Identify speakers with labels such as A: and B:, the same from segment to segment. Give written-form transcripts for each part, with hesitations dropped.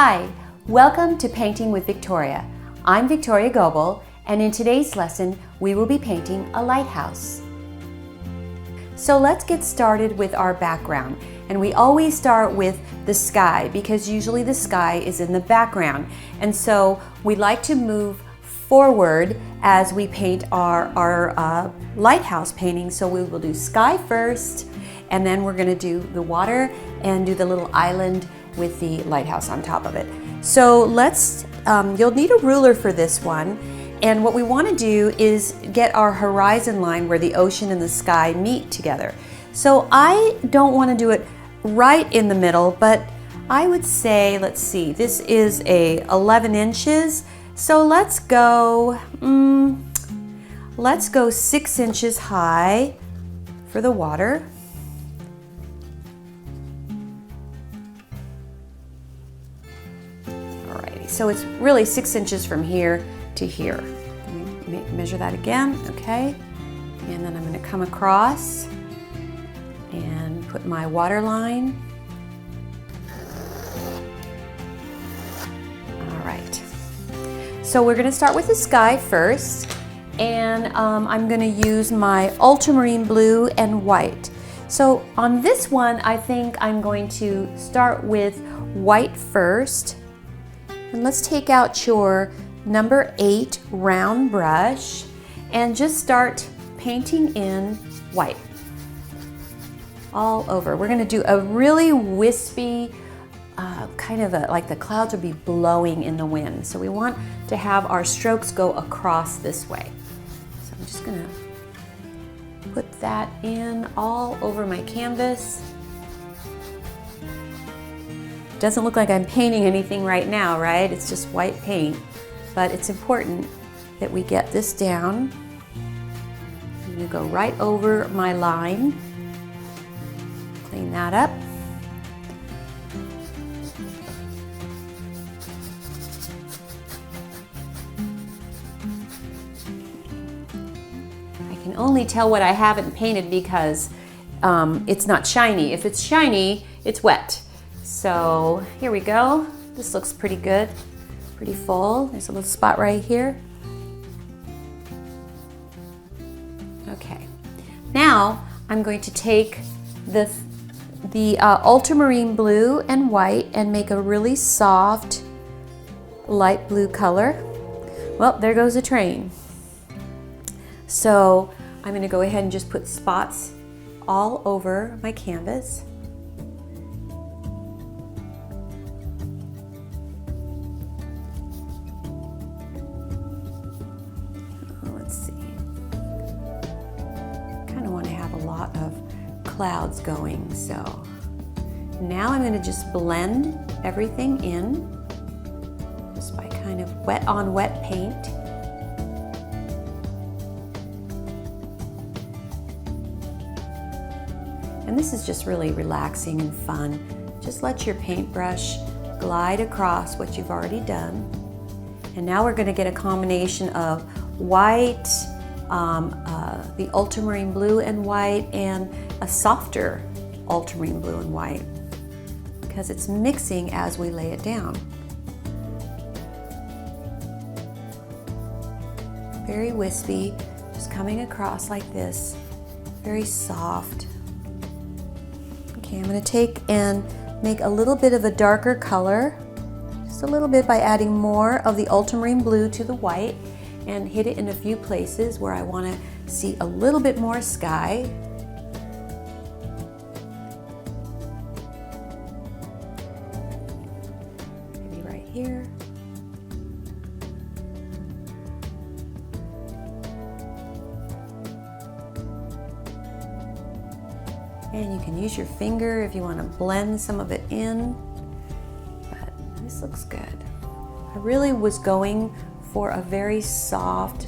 A: Hi, welcome to Painting with Victoria. I'm Victoria Gobel, and in today's lesson, we will be painting a lighthouse. So let's get started with our background. And we always start with the sky because usually the sky is in the background. And so we like to move forward as we paint our lighthouse painting. So we will do sky first, and then we're gonna do the water and do the little island with the lighthouse on top of it. So you'll need a ruler for this one. And what we want to do is get our horizon line where the ocean and the sky meet together. So I don't want to do it right in the middle, but I would say, let's see, this is 11 inches. So let's go 6 inches high for the water. So it's really 6 inches from here to here. Let me measure that again, okay? And then I'm going to come across and put my water line. All right. So we're going to start with the sky first, and I'm going to use my ultramarine blue and white. So on this one, I think I'm going to start with white first. And let's take out your number 8 round brush and just start painting in white all over. We're going to do a really wispy, kind of like the clouds will be blowing in the wind. So we want to have our strokes go across this way. So I'm just going to put that in all over my canvas. Doesn't look like I'm painting anything right now, right? It's just white paint, but it's important that we get this down. I'm gonna go right over my line, clean that up. I can only tell what I haven't painted because it's not shiny. If it's shiny, it's wet. So here we go. This looks pretty good, pretty full. There's a little spot right here. Okay, now I'm going to take the ultramarine blue and white and make a really soft light blue color. Well, there goes a train. So I'm going to go ahead and just put spots all over my canvas. Clouds going. So now I'm going to just blend everything in just by kind of wet on wet paint. And this is just really relaxing and fun. Just let your paintbrush glide across what you've already done. And now we're going to get a combination of white, the ultramarine blue and white, and a softer ultramarine blue and white, because it's mixing as we lay it down. Very wispy, just coming across like this, very soft. Okay, I'm going to take and make a little bit of a darker color, just a little bit, by adding more of the ultramarine blue to the white, and hit it in a few places where I want to see a little bit more sky. Maybe right here. And you can use your finger if you want to blend some of it in, but this looks good. I really was going for a very soft,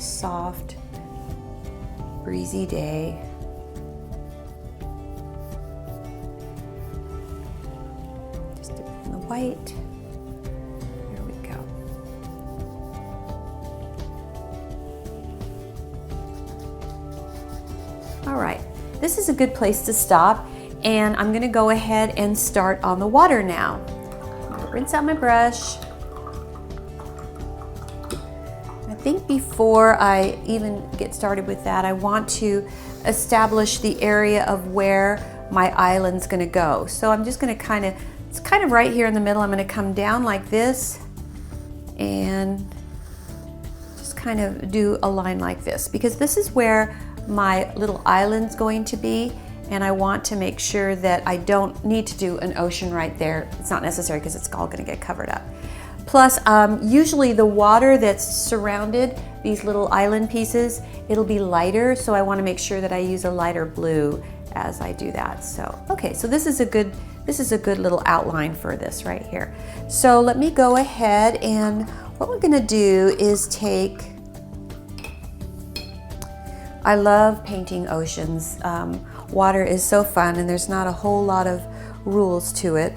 A: breezy day. Just dip in the white. There we go. All right, this is a good place to stop, and I'm going to go ahead and start on the water now. rinse out my brush. I think before I even get started with that, I want to establish the area of where my island's gonna go. So I'm just gonna it's kind of right here in the middle. I'm gonna come down like this and just kind of do a line like this, because this is where my little island's going to be, and I want to make sure that I don't need to do an ocean right there. It's not necessary because it's all gonna get covered up. Plus, usually the water that's surrounded these little island pieces, it'll be lighter, so I want to make sure that I use a lighter blue as I do that. So, okay, so this is a good little outline for this right here. So let me go ahead, and what we're going to do is I love painting oceans. Water is so fun, and there's not a whole lot of rules to it.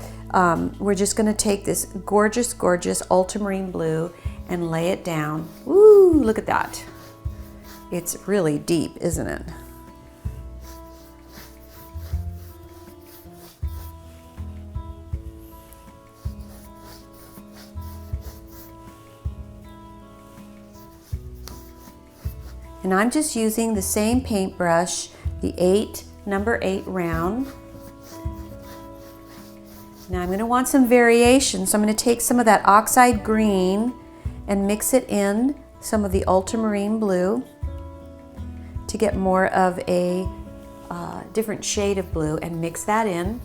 A: We're just going to take this gorgeous, gorgeous ultramarine blue and lay it down. Ooh, look at that. It's really deep, isn't it? And I'm just using the same paintbrush, the number 8 round. Now I'm going to want some variation, so I'm going to take some of that oxide green and mix it in some of the ultramarine blue to get more of a different shade of blue, and mix that in.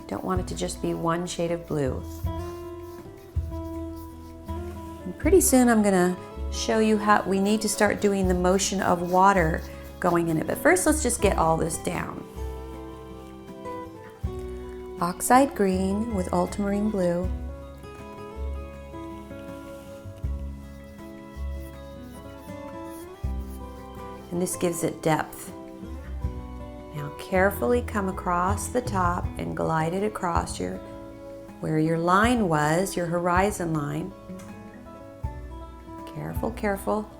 A: Don't want it to just be one shade of blue. And pretty soon I'm going to show you how we need to start doing the motion of water going in it. But first, let's just get all this down. Oxide green with ultramarine blue. And this gives it depth. Now carefully come across the top and glide it across where your line was, your horizon line. Careful, careful.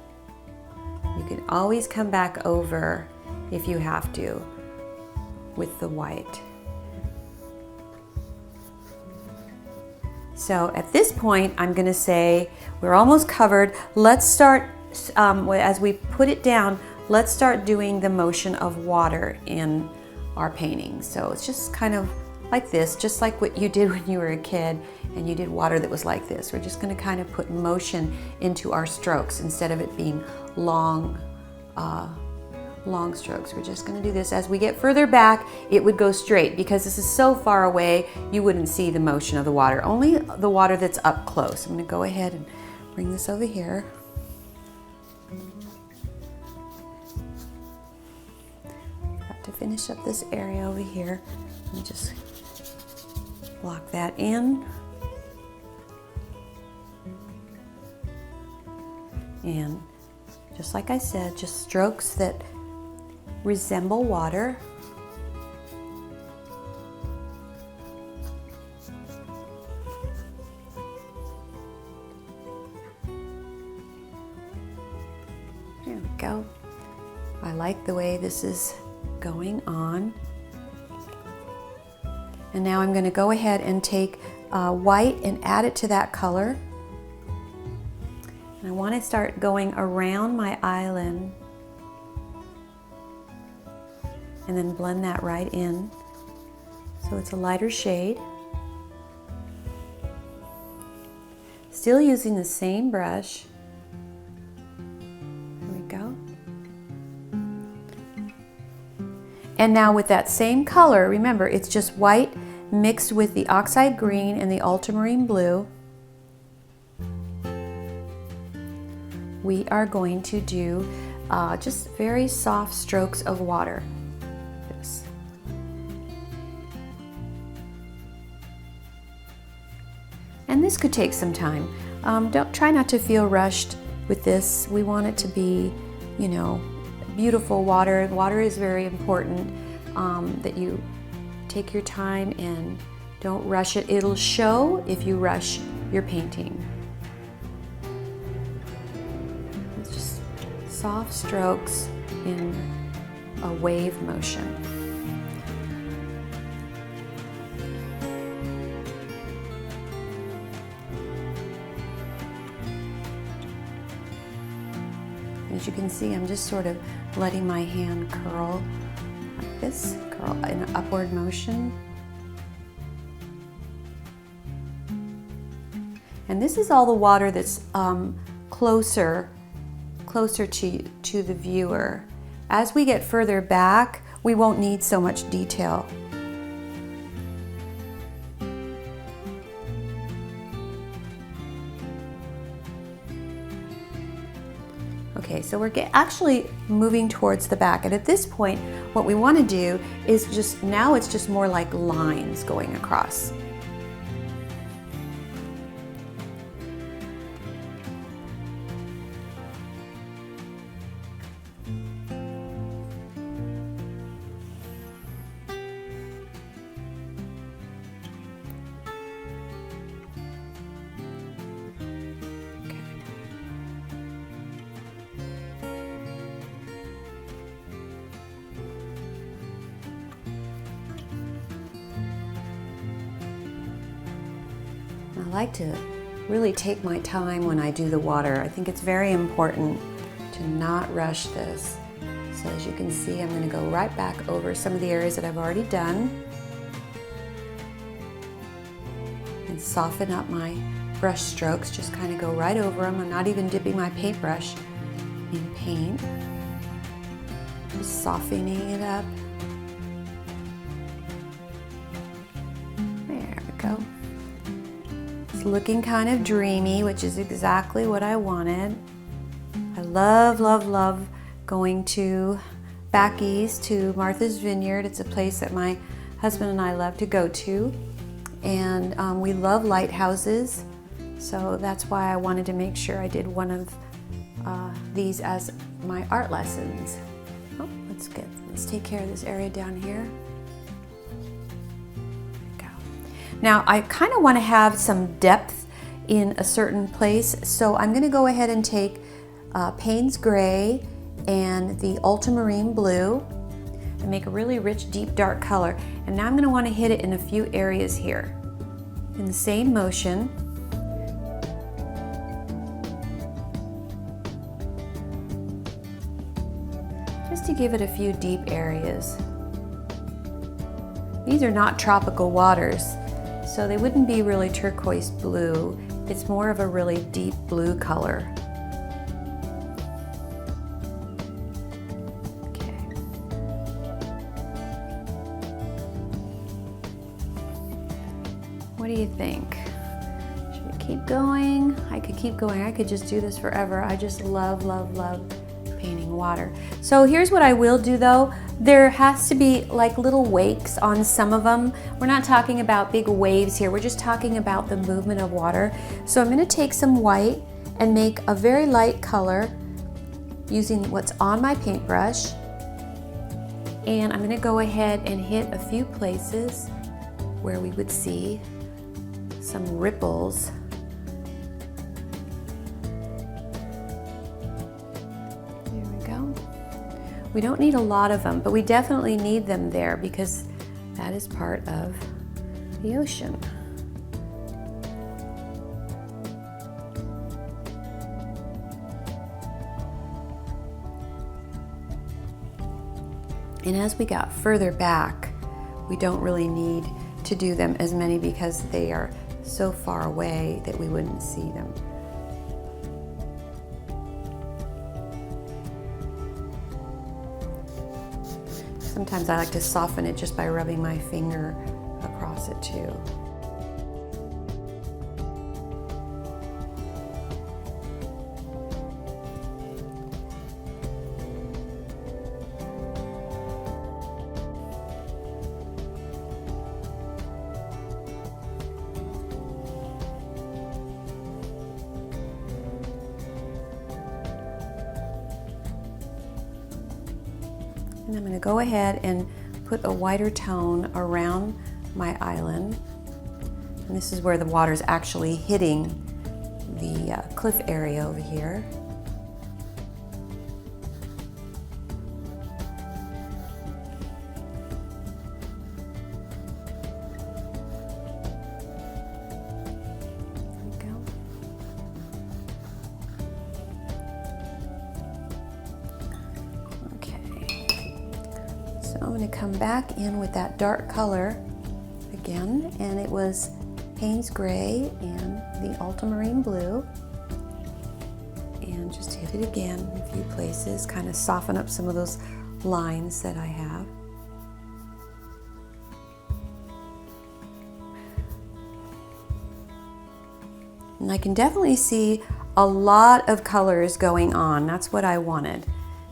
A: You can always come back over if you have to with the white. So at this point, I'm going to say we're almost covered. Let's start, as we put it down, let's start doing the motion of water in our painting. So it's just kind of like this, just like what you did when you were a kid and you did water that was like this. We're just going to kind of put motion into our strokes instead of it being long strokes. We're just going to do this. As we get further back, it would go straight. Because this is so far away, you wouldn't see the motion of the water, only the water that's up close. I'm going to go ahead and bring this over here. Got to finish up this area over here. And just block that in. And just like I said, just strokes that resemble water. There we go. I like the way this is going on. And now I'm going to go ahead and take white and add it to that color. And I want to start going around my island and then blend that right in so it's a lighter shade. Still using the same brush. There we go. And now with that same color, remember it's just white mixed with the oxide green and the ultramarine blue. We are going to do just very soft strokes of water. This. And this could take some time. Try not to feel rushed with this. We want it to be, you know, beautiful water. Water is very important, that you take your time and don't rush it. It'll show if you rush your painting. It's just soft strokes in a wave motion. as you can see, I'm just sort of letting my hand curl like this, curl in an upward motion. And this is all the water that's closer to the viewer. As we get further back, we won't need so much detail. Okay, so we're actually moving towards the back, and at this point what we want to do is now it's just more like lines going across. I like to really take my time when I do the water. I think it's very important to not rush this. So as you can see, I'm going to go right back over some of the areas that I've already done and soften up my brush strokes. Just kind of go right over them. I'm not even dipping my paintbrush in paint. Just softening it up. There we go. Looking kind of dreamy, which is exactly what I wanted. I love, love, love going back east to Martha's Vineyard. It's a place that my husband and I love to go to, and we love lighthouses, so that's why I wanted to make sure I did one of these as my art lessons. Oh, let's take care of this area down here. Now I kind of want to have some depth in a certain place, so I'm going to go ahead and take Payne's Gray and the Ultramarine Blue and make a really rich, deep, dark color. And now I'm going to want to hit it in a few areas here. In the same motion. Just to give it a few deep areas. These are not tropical waters, so they wouldn't be really turquoise blue. It's more of a really deep blue color. Okay. What do you think? Should we keep going? I could keep going. I could just do this forever. I just love, love, love painting water. So here's what I will do though. There has to be like little wakes on some of them. We're not talking about big waves here. We're just talking about the movement of water. So I'm going to take some white and make a very light color using what's on my paintbrush. And I'm going to go ahead and hit a few places where we would see some ripples. We don't need a lot of them, but we definitely need them there because that is part of the ocean. And as we got further back, we don't really need to do them as many because they are so far away that we wouldn't see them. Sometimes I like to soften it just by rubbing my finger across it too. And I'm going to go ahead and put a whiter tone around my island. And this is where the water is actually hitting the cliff area over here. There we go. So I'm going to come back in with that dark color again, and it was Payne's Gray and the Ultramarine Blue. And just hit it again in a few places, kind of soften up some of those lines that I have. And I can definitely see a lot of colors going on. That's what I wanted,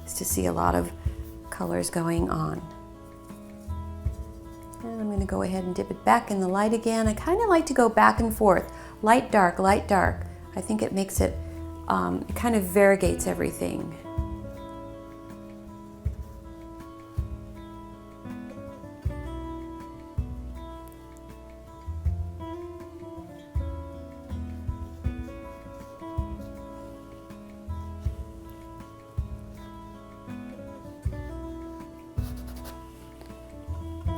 A: is to see a lot of colors going on. And I'm going to go ahead and dip it back in the light again. I kind of like to go back and forth, light, dark, light, dark. I think it makes it, it kind of variegates everything.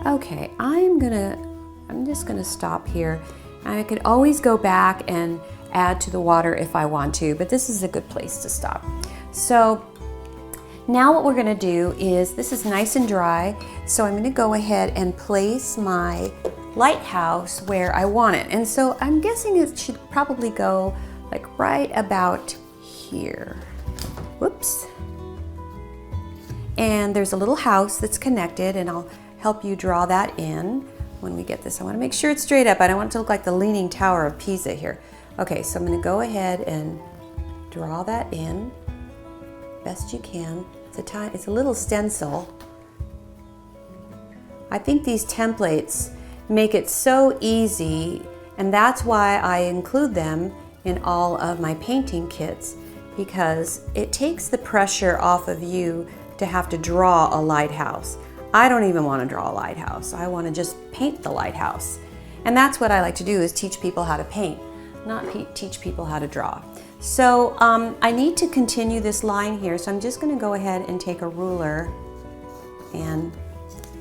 A: Okay, I'm just gonna stop here. I could always go back and add to the water if I want to, but this is a good place to stop. So now what we're gonna do is, this is nice and dry, so I'm gonna go ahead and place my lighthouse where I want it. And so I'm guessing it should probably go like right about here. Whoops. And there's a little house that's connected, and I'll help you draw that in when we get this. I want to make sure it's straight up. I don't want it to look like the Leaning Tower of Pisa here. Okay, so I'm going to go ahead and draw that in best you can. It's a little stencil. I think these templates make it so easy, and that's why I include them in all of my painting kits, because it takes the pressure off of you to have to draw a lighthouse. I don't even want to draw a lighthouse. I want to just paint the lighthouse. And that's what I like to do, is teach people how to paint, not teach people how to draw. So I need to continue this line here, so I'm just going to go ahead and take a ruler and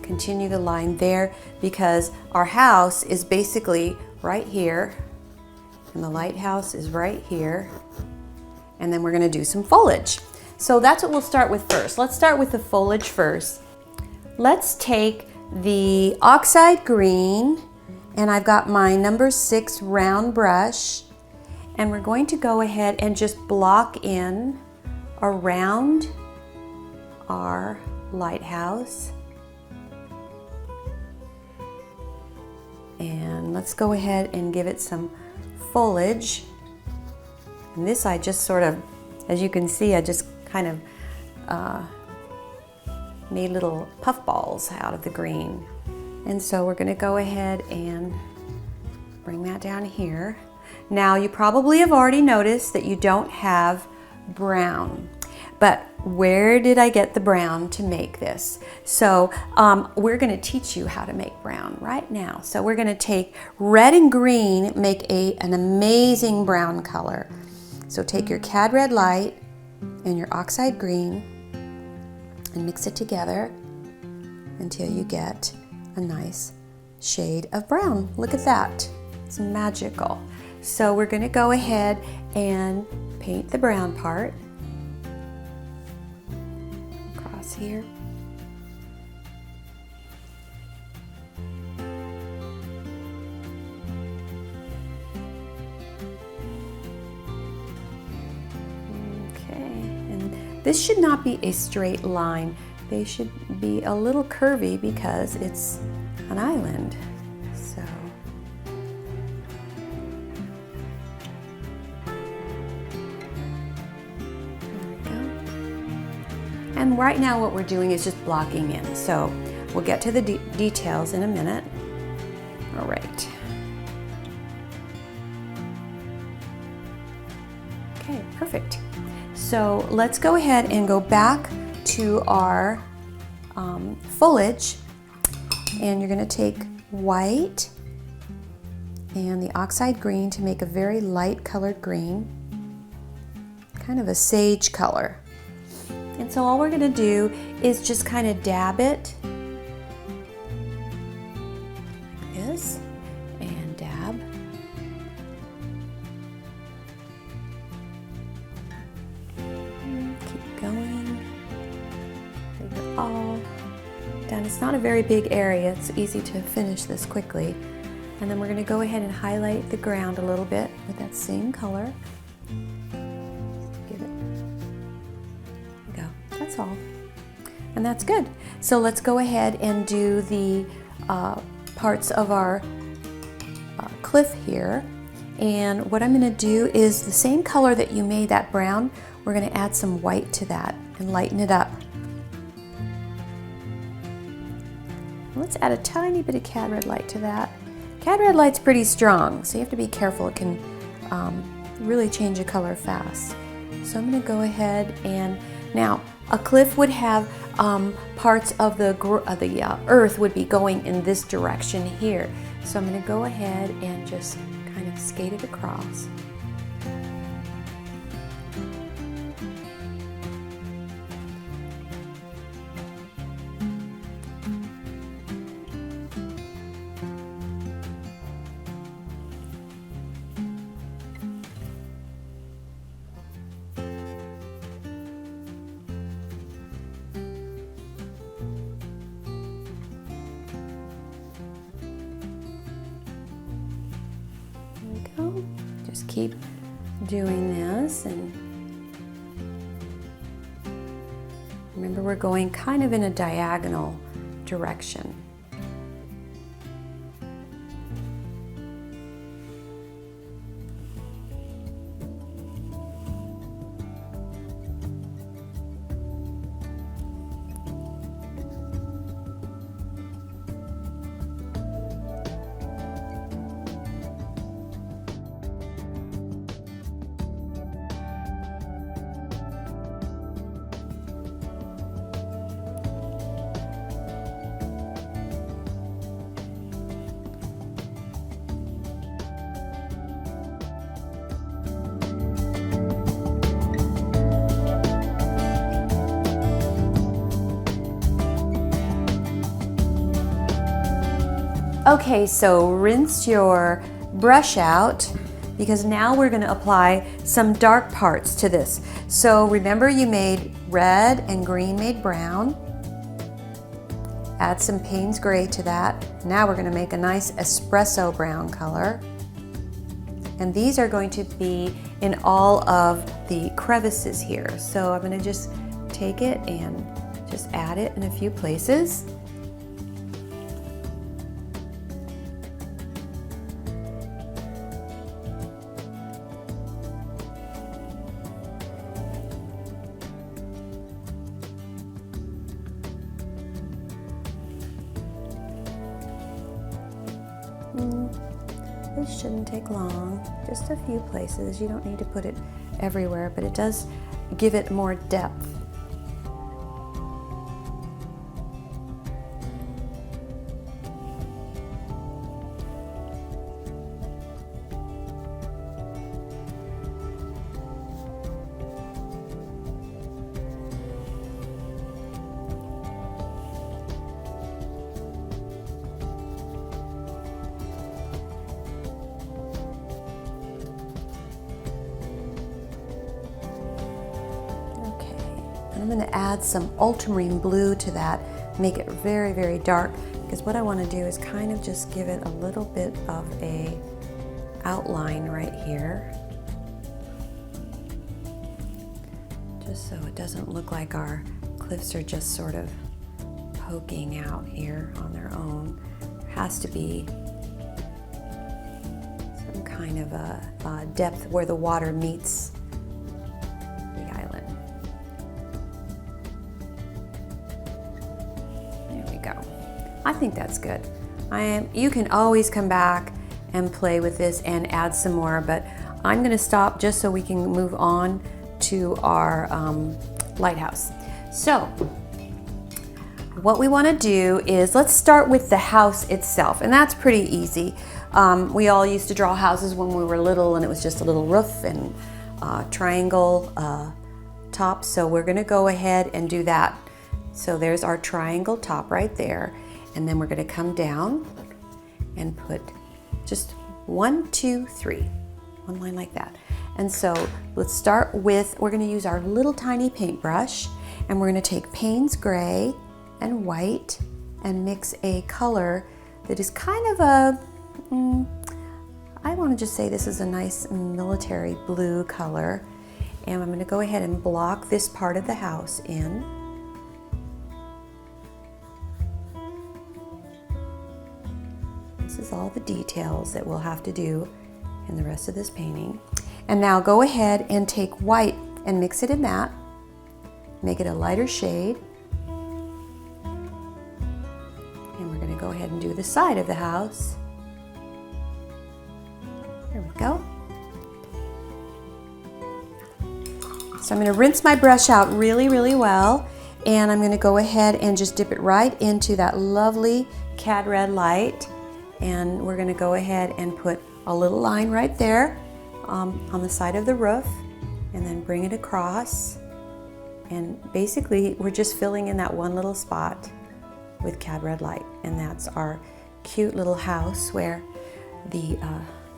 A: continue the line there, because our house is basically right here, and the lighthouse is right here, and then we're going to do some foliage. So that's what we'll start with first. Let's start with the foliage first. Let's take the oxide green, and I've got my number 6 round brush, and we're going to go ahead and just block in around our lighthouse. And let's go ahead and give it some foliage. And this I just sort of, as you can see, I just kind of made little puff balls out of the green. And so we're going to go ahead and bring that down here. Now you probably have already noticed that you don't have brown, but where did I get the brown to make this? So we're going to teach you how to make brown right now. So we're going to take red and green, make an amazing brown color. So take your CAD Red Light and your oxide green and mix it together until you get a nice shade of brown. Look at that, it's magical. So we're going to go ahead and paint the brown part across here. This should not be a straight line. They should be a little curvy because it's an island. So there we go. And right now what we're doing is just blocking in. So we'll get to the details in a minute. All right. Okay, perfect. So let's go ahead and go back to our foliage, and you're going to take white and the oxide green to make a very light colored green, kind of a sage color. And so all we're going to do is just kind of dab it like this, and dab. Keep going. All done. It's not a very big area. It's easy to finish this quickly. And then we're going to go ahead and highlight the ground a little bit with that same color. Give it, there we go. That's all. And that's good. So let's go ahead and do the parts of our cliff here. And what I'm going to do is the same color that you made that brown, we're going to add some white to that and lighten it up. Let's add a tiny bit of CAD Red Light to that. CAD Red Light's pretty strong, so you have to be careful. It can really change the color fast. So I'm going to go ahead and now a cliff would have parts of the earth would be going in this direction here. So I'm going to go ahead and just kind of skate it across. Just keep doing this, and remember we're going kind of in a diagonal direction. Okay, so rinse your brush out because now we're going to apply some dark parts to this. So remember you made red and green made brown. Add some Payne's gray to that. Now we're going to make a nice espresso brown color. And these are going to be in all of the crevices here. So I'm going to just take it and just add it in a few places. This shouldn't take long, just a few places. You don't need to put it everywhere, but it does give it more depth. I'm going to add some ultramarine blue to that, make it very, very dark, because what I want to do is kind of just give it a little bit of a outline right here, just so it doesn't look like our cliffs are just sort of poking out here on their own. There has to be some kind of a depth where the water meets the island. I think that's good. You can always come back and play with this and add some more, but I'm going to stop just so we can move on to our lighthouse. So what we want to do is let's start with the house itself, and that's pretty easy. We all used to draw houses when we were little, and it was just a little roof and triangle top, so we're going to go ahead and do that. So there's our triangle top right there. And then we're going to come down and put just 1, 2, 3, one line like that. And so let's start with, we're going to use our little tiny paintbrush, and we're going to take Payne's gray and white, and mix a color that is kind of a, I want to just say this is a nice military blue color. And I'm going to go ahead and block this part of the house in. This is all the details that we'll have to do in the rest of this painting. And now go ahead and take white and mix it in that. Make it a lighter shade. And we're going to go ahead and do the side of the house. There we go. So I'm going to rinse my brush out really, really well. And I'm going to go ahead and just dip it right into that lovely CAD Red Light. And we're going to go ahead and put a little line right there on the side of the roof. And then bring it across. And basically, we're just filling in that one little spot with CAD Red Light. And that's our cute little house where the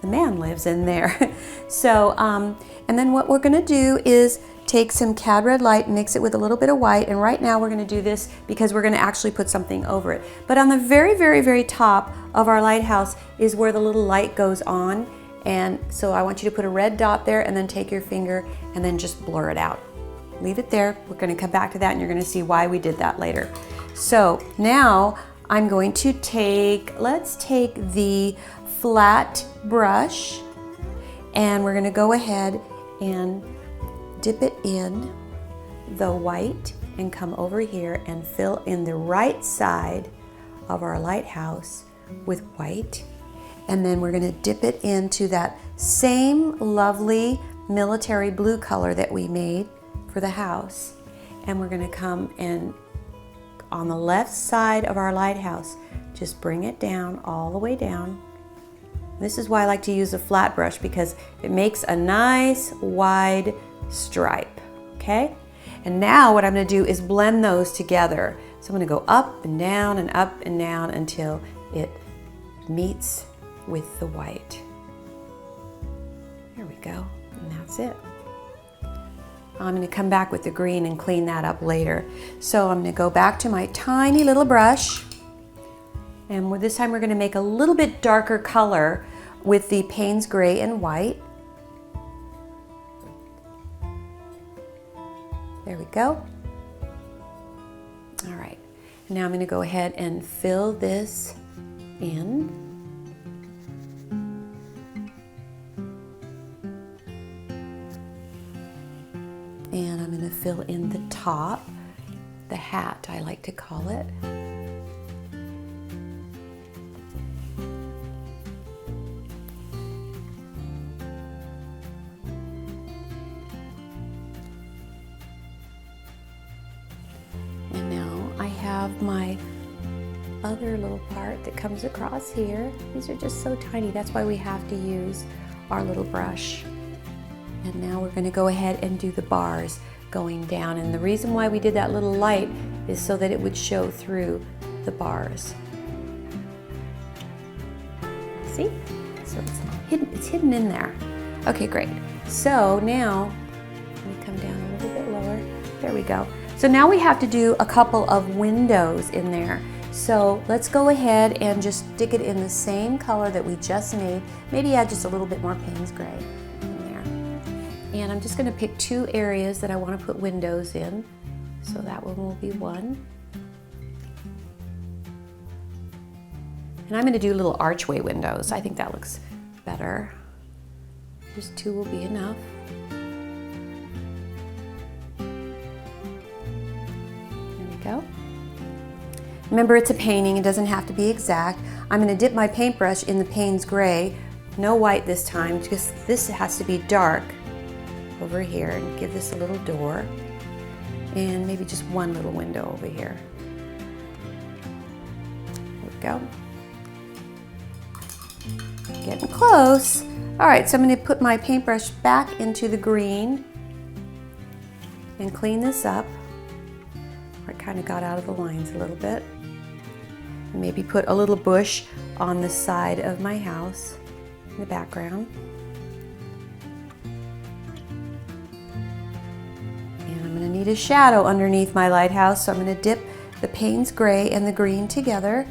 A: man lives in there. So, and then what we're going to do is take some CAD Red Light, mix it with a little bit of white, and right now we're going to do this because we're going to actually put something over it. But on the very, very, very top of our lighthouse is where the little light goes on. And so I want you to put a red dot there and then take your finger and then just blur it out. Leave it there. We're going to come back to that and you're going to see why we did that later. So now I'm going to let's take the flat brush and we're going to go ahead and dip it in the white and come over here and fill in the right side of our lighthouse with white. And then we're going to dip it into that same lovely military blue color that we made for the house. And we're going to come and on the left side of our lighthouse, just bring it down all the way down. This is why I like to use a flat brush because it makes a nice wide stripe, okay? And now what I'm going to do is blend those together. So I'm going to go up and down until it meets with the white. There we go, and that's it. I'm going to come back with the green and clean that up later. So I'm going to go back to my tiny little brush, and this time we're going to make a little bit darker color with the Payne's Gray and White. There we go. All right, now I'm going to go ahead and fill this in. And I'm going to fill in the top, the hat I like to call it. And now I have my other little part that comes across here. These are just so tiny, that's why we have to use our little brush. And now we're going to go ahead and do the bars going down. And the reason why we did that little light is so that it would show through the bars. See? So it's hidden in there. Okay, great. So now, let me come down a little bit lower. There we go. So now we have to do a couple of windows in there. So let's go ahead and just stick it in the same color that we just made. Maybe add just a little bit more Payne's Gray. And I'm just going to pick two areas that I want to put windows in. So that one will be one. And I'm going to do little archway windows. I think that looks better. Just two will be enough. There we go. Remember, it's a painting. It doesn't have to be exact. I'm going to dip my paintbrush in the Payne's Gray. No white this time, because this has to be dark. Over here and give this a little door and maybe just one little window over here. There we go. Getting close. All right, so I'm going to put my paintbrush back into the green and clean this up. I kind of got out of the lines a little bit. And maybe put a little bush on the side of my house in the background. And I'm going to need a shadow underneath my lighthouse, so I'm going to dip the Payne's gray and the green together.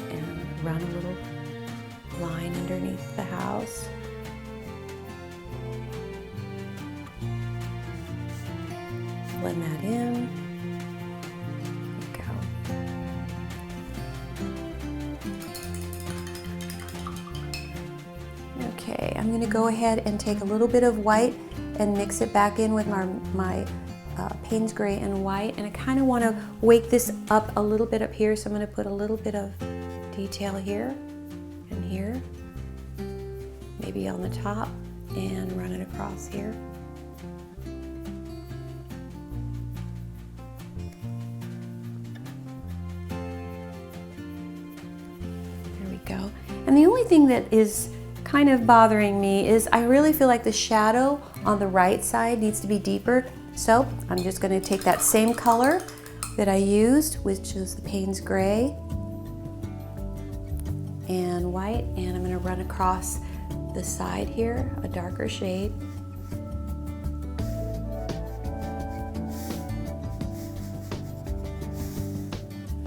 A: And run a little line underneath the house. Blend that in. Okay, I'm going to go ahead and take a little bit of white and mix it back in with my Payne's gray and white, and I kind of want to wake this up a little bit up here, so I'm going to put a little bit of detail here and here, maybe on the top, and run it across here. There we go. And the only thing that is kind of bothering me is I really feel like the shadow on the right side needs to be deeper. So I'm just going to take that same color that I used, which is the Payne's gray and white, and I'm going to run across the side here, a darker shade.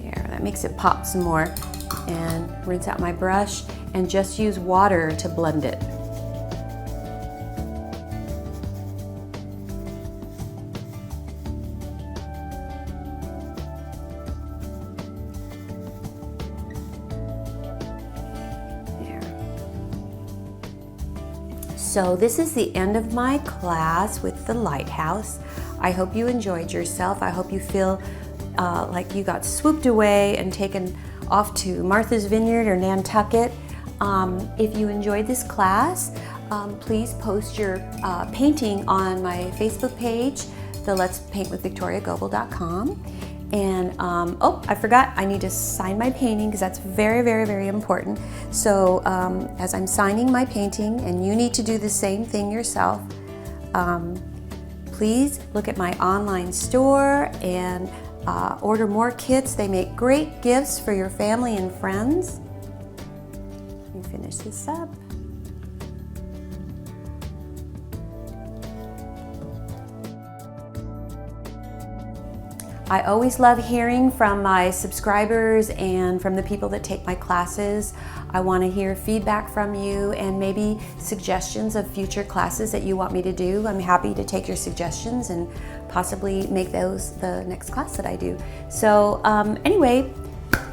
A: There, that makes it pop some more. And rinse out my brush and just use water to blend it. There. So this is the end of my class with the Lighthouse. I hope you enjoyed yourself. I hope you feel like you got swooped away and taken off to Martha's Vineyard or Nantucket. If you enjoyed this class, please post your painting on my Facebook page, the Let's Paint with VictoriaGobel.com. And oh, I forgot, I need to sign my painting because that's very, very, very important. So as I'm signing my painting, and you need to do the same thing yourself, please look at my online store and order more kits. They make great gifts for your family and friends. Let me finish this up. I always love hearing from my subscribers and from the people that take my classes. I want to hear feedback from you and maybe suggestions of future classes that you want me to do. I'm happy to take your suggestions and possibly make those the next class that I do. So anyway,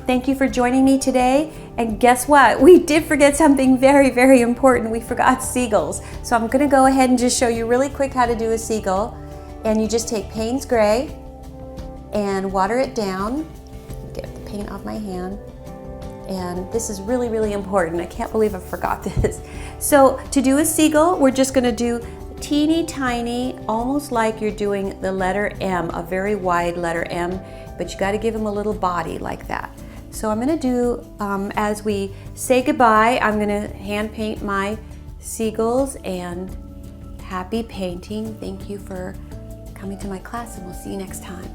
A: thank you for joining me today. And guess what? We did forget something very, very important. We forgot seagulls. So I'm going to go ahead and just show you really quick how to do a seagull. And you just take Payne's gray and water it down. Get the paint off my hand. And this is really, really important. I can't believe I forgot this. So to do a seagull, we're just going to do teeny tiny, almost like you're doing the letter M, a very wide letter M, but you got to give them a little body like that. So I'm going to do, as we say goodbye, I'm going to hand paint my seagulls, and happy painting. Thank you for coming to my class, and we'll see you next time.